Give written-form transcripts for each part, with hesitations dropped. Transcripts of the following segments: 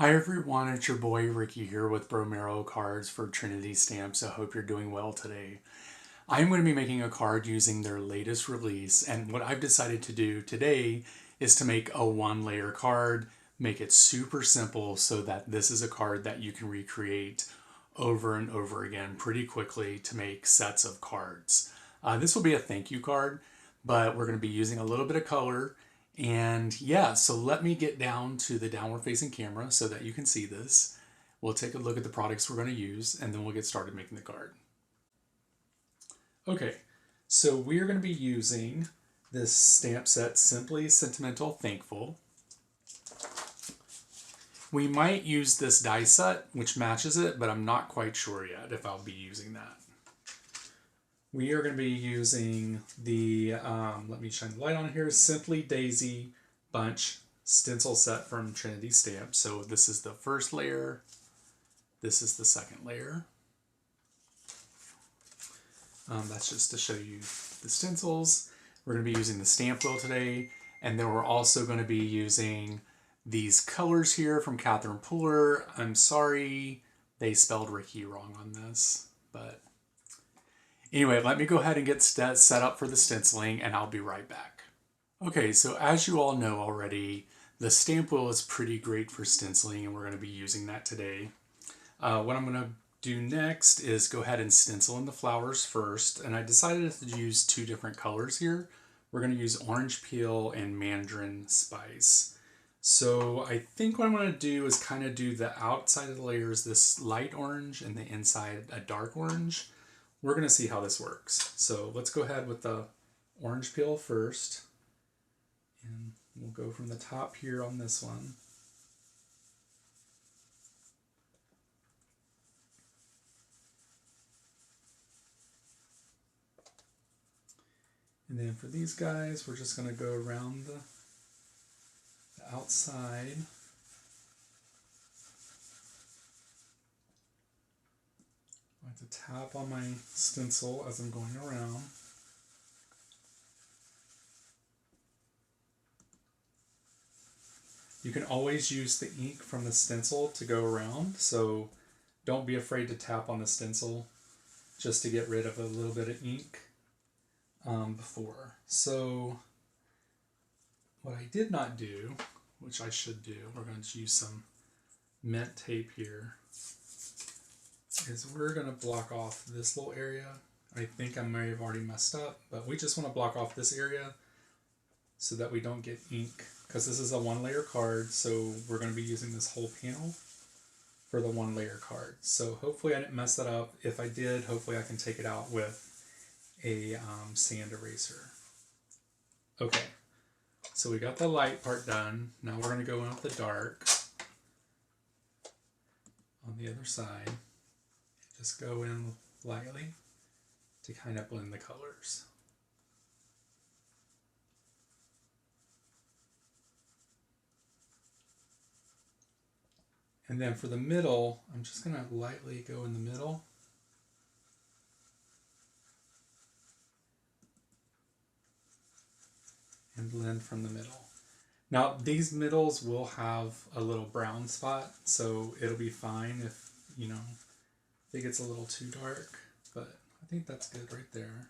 Hi everyone, it's your boy Ricky here with Bromero cards for Trinity Stamps. I hope you're doing well today. I'm going to be making a card using their latest release, and what I've decided to do today is to make a one-layer card, make it super simple so that this is a card that you can recreate over and over again pretty quickly to make sets of cards. This will be a thank you card, but we're going to be using a little bit of color. And yeah, so let me get down to the downward facing camera so that you can see this. We'll take a look at the products we're going to use and then we'll get started making the card. Okay, so we're going to be using this stamp set, Simply Sentimental Thankful. We might use this die set, which matches it, but I'm not quite sure yet if I'll be using that. We are going to be using the, let me shine the light on here, Simply Daisy Bunch stencil set from Trinity Stamps. So this is the first layer. This is the second layer. That's just to show you the stencils. We're going to be using the Stampwheel today. And then we're also going to be using these colors here from Catherine Pooler. I'm sorry they spelled Rickey wrong on this, but anyway, let me go ahead and get set up for the stenciling and I'll be right back. Okay, so as you all know already, the Stampwheel is pretty great for stenciling and we're going to be using that today. What I'm going to do next is go ahead and stencil in the flowers first, and I decided to use two different colors here. We're going to use Orange Peel and Mandarin Spice. So I think what I'm going to do is kind of do the outside of the layers this light orange and the inside a dark orange. We're going to see how this works. So let's go ahead with the orange peel first. And we'll go from the top here on this one. And then for these guys, we're just going to go around the outside. I like to tap on my stencil as I'm going around. You can always use the ink from the stencil to go around, so don't be afraid to tap on the stencil just to get rid of a little bit of ink before. So what I did not do, which I should do, we're going to use some mint tape here, is we're going to block off this little area. I think I may have already messed up, but we just want to block off this area so that we don't get ink, because this is a one-layer card, so we're going to be using this whole panel for the one-layer card. So hopefully I didn't mess that up. If I did, hopefully I can take it out with a sand eraser. Okay, so we got the light part done. Now we're going to go in with the dark on the other side. Just go in lightly to kind of blend the colors. And then for the middle, I'm just going to lightly go in the middle. And blend from the middle. Now these middles will have a little brown spot, so it'll be fine if, you know, if it gets a little too dark, but I think that's good right there.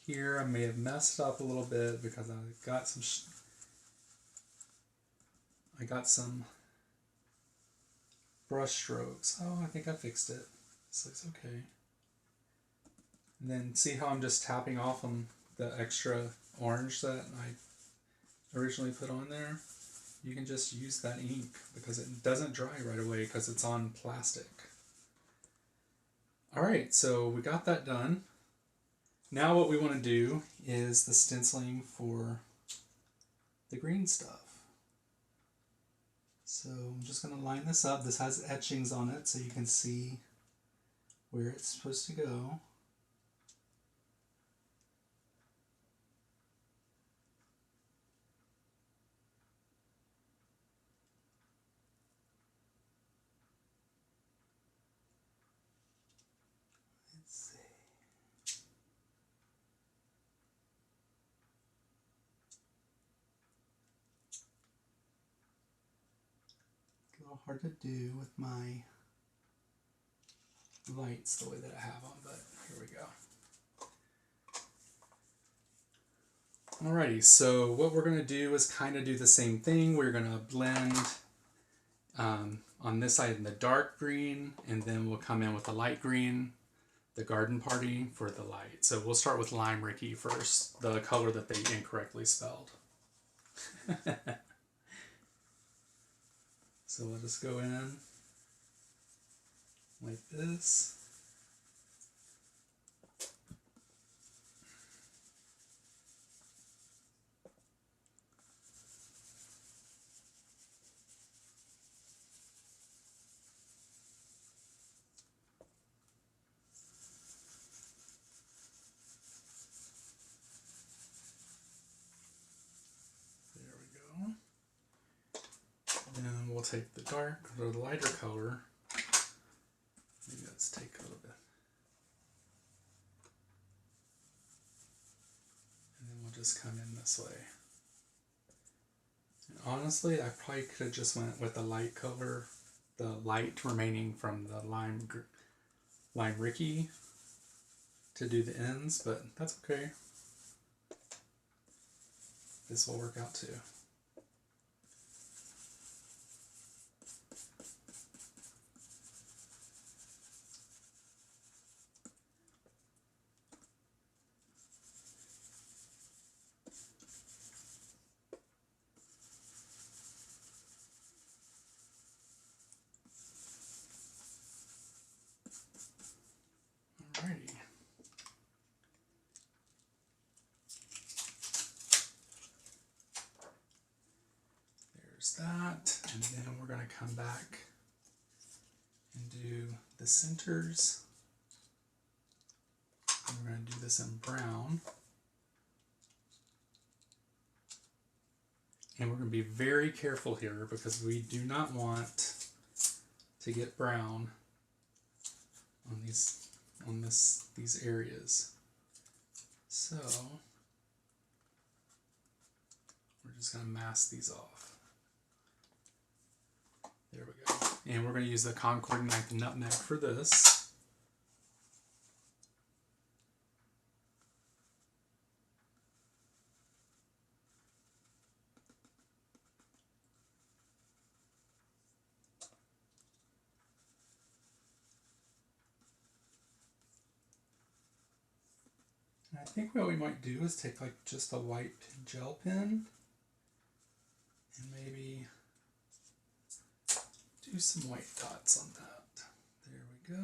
Here I may have messed up a little bit because I got some brush strokes. Oh, I think I fixed it. This looks okay. And then see how I'm just tapping off on the extra orange that I originally put on there? You can just use that ink because it doesn't dry right away because it's on plastic. Alright, so we got that done. Now what we want to do is the stenciling for the green stuff. So I'm just going to line this up. This has etchings on it so you can see where it's supposed to go. little hard to do with my lights the way that I have them, but here we go. Alrighty, so what we're going to do is kind of do the same thing. We're going to blend on this side in the dark green, and then we'll come in with the light green, the garden party, for the light. So we'll start with Lime Rickey first, the color that they incorrectly spelled. So we'll just go in like this. And we'll take the dark or the lighter color. Maybe let's take a little bit. And then we'll just come in this way. And honestly, I probably could have just went with the light color, the light remaining from the Lime Rickey to do the ends, but that's okay. This will work out too. Alrighty. There's that, and then we're going to come back and do the centers. And we're going to do this in brown. And we're going to be very careful here because we do not want to get brown on these areas. So we're just going to mask these off. There we go. And we're going to use the Concord knife Nutmeg for this. I think what we might do is take like just a white gel pen and maybe do some white dots on that. There we go.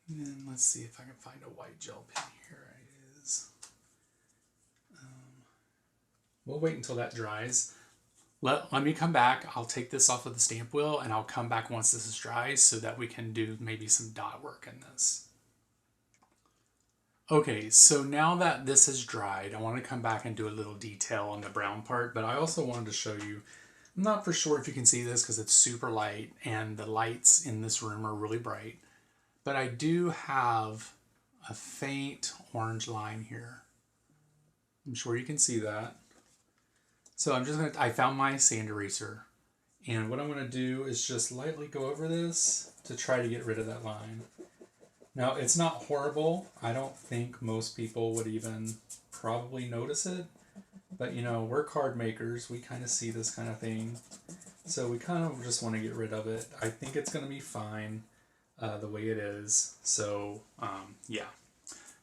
And then let's see if I can find a white gel pen. Here it is. We'll wait until that dries. Let me come back. I'll take this off of the stamp wheel and I'll come back once this is dry so that we can do maybe some dot work in this. Okay, so now that this has dried, I want to come back and do a little detail on the brown part, but I also wanted to show you, I'm not for sure if you can see this because it's super light and the lights in this room are really bright, but I do have a faint orange line here. I'm sure you can see that. So I found my sand eraser, and what I'm going to do is just lightly go over this to try to get rid of that line. Now, it's not horrible. I don't think most people would even probably notice it, but you know, we're card makers. We kind of see this kind of thing, so we kind of just want to get rid of it. I think it's going to be fine the way it is. So yeah,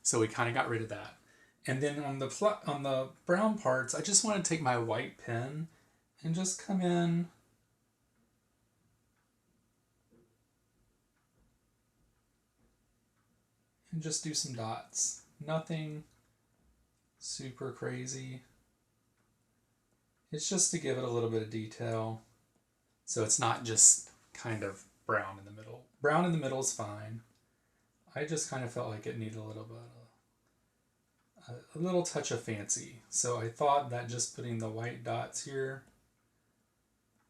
so we kind of got rid of that. And then on the brown parts, I just want to take my white pen and just come in and just do some dots. Nothing super crazy. It's just to give it a little bit of detail. So it's not just kind of brown in the middle. Brown in the middle is fine. I just kind of felt like it needed a little bit of a little touch of fancy. So I thought that just putting the white dots here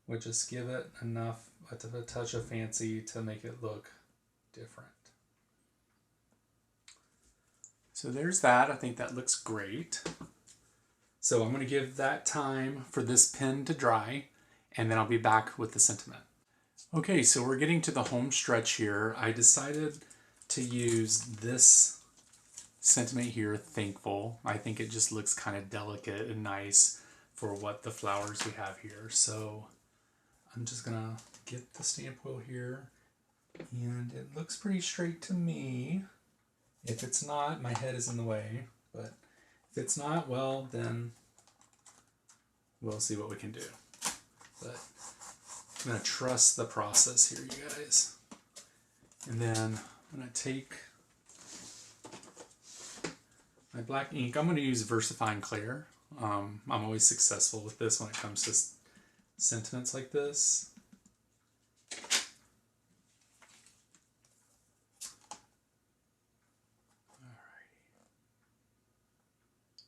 would just give it enough, a touch of fancy to make it look different. So there's that. I think that looks great. So I'm going to give that time for this pen to dry, and then I'll be back with the sentiment. Okay, so we're getting to the home stretch here. I decided to use this sentiment here, Thankful. I think it just looks kind of delicate and nice for what the flowers we have here. So I'm just gonna get the stamp wheel here, and it looks pretty straight to me. If it's not, my head is in the way, but if it's not, well, then we'll see what we can do. But I'm gonna trust the process here, you guys. And then I'm gonna take my black ink. I'm gonna use VersaFine Clair. I'm always successful with this when it comes to sentiments like this. Alrighty.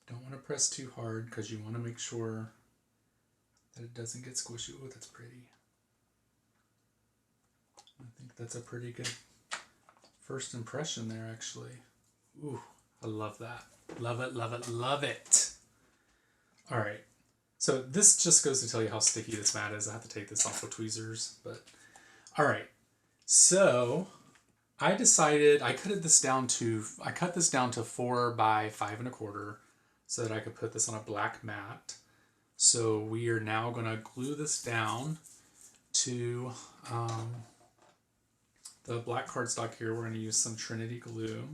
Don't want to press too hard because you want to make sure that it doesn't get squishy. Oh, that's pretty. I think that's a pretty good first impression there, actually. Ooh, I love that. Love it, love it, love it. All right. So this just goes to tell you how sticky this mat is. I have to take this off with tweezers, but all right. So I decided I cut this down to 4 by 5 1/4 so that I could put this on a black mat. So we are now going to glue this down to the black cardstock here. We're going to use some Trinity glue.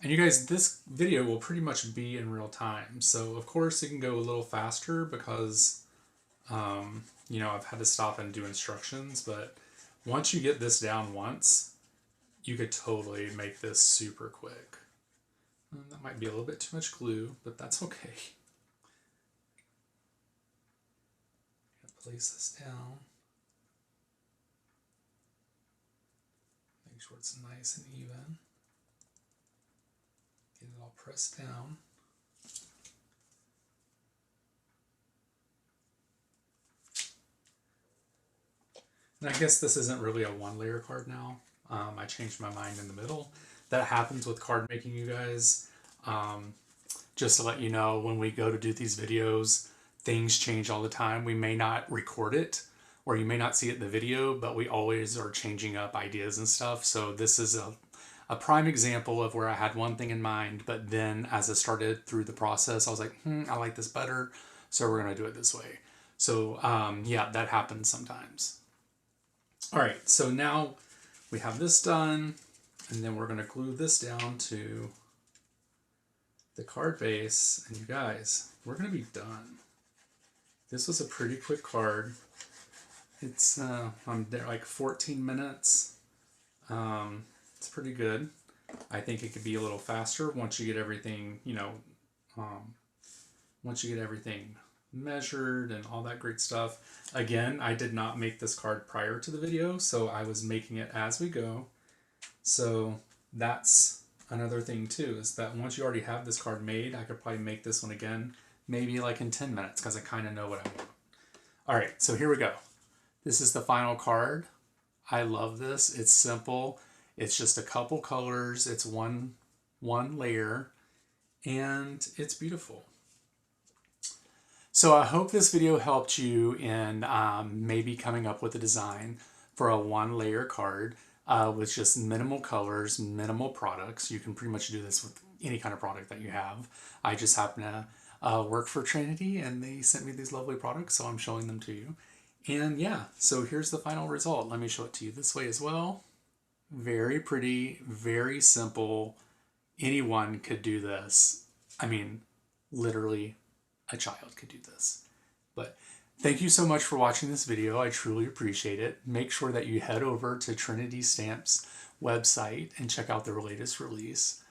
And you guys, this video will pretty much be in real time. So of course it can go a little faster because, you know, I've had to stop and do instructions, but once you get this down once, you could totally make this super quick. And that might be a little bit too much glue, but that's okay. Place this down. Make sure it's nice and even. Get it all pressed down. And I guess this isn't really a 1-layer card now. I changed my mind in the middle. That happens with card making, you guys. Just to let you know, when we go to do these videos, things change all the time. We may not record it, or you may not see it in the video, but we always are changing up ideas and stuff. So this is a prime example of where I had one thing in mind, but then as I started through the process, I was like, I like this better, so we're gonna do it this way. So yeah, that happens sometimes. All right, so now we have this done, and then we're gonna glue this down to the card base, and you guys, we're gonna be done. This was a pretty quick card. It's I'm there like 14 minutes. It's pretty good. I think it could be a little faster once you get everything, you know, once you get everything measured and all that great stuff. Again, I did not make this card prior to the video, so I was making it as we go. So that's another thing too, is that once you already have this card made, I could probably make this one again, maybe like in 10 minutes, because I kind of know what I want. All right, so here we go. This is the final card. I love this. It's simple. It's just a couple colors. It's one layer, and it's beautiful. So I hope this video helped you in maybe coming up with a design for a 1-layer card with just minimal colors, minimal products. You can pretty much do this with any kind of product that you have. I just happen to work for Trinity, and they sent me these lovely products, so I'm showing them to you. And yeah, so here's the final result. Let me show it to you this way as well. Very pretty, very simple. Anyone could do this. I mean, literally a child could do this. But thank you so much for watching this video. I truly appreciate it. Make sure that you head over to Trinity Stamps website and check out their latest release.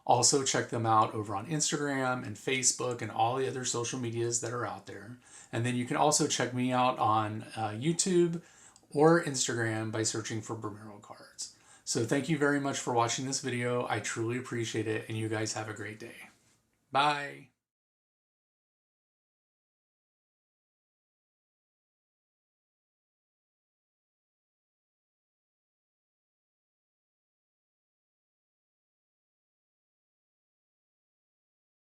Also check them out over on Instagram and Facebook and all the other social medias that are out there. And then you can also check me out on YouTube or Instagram by searching for Bermero Cards. So thank you very much for watching this video. I truly appreciate it, and you guys have a great day. Bye.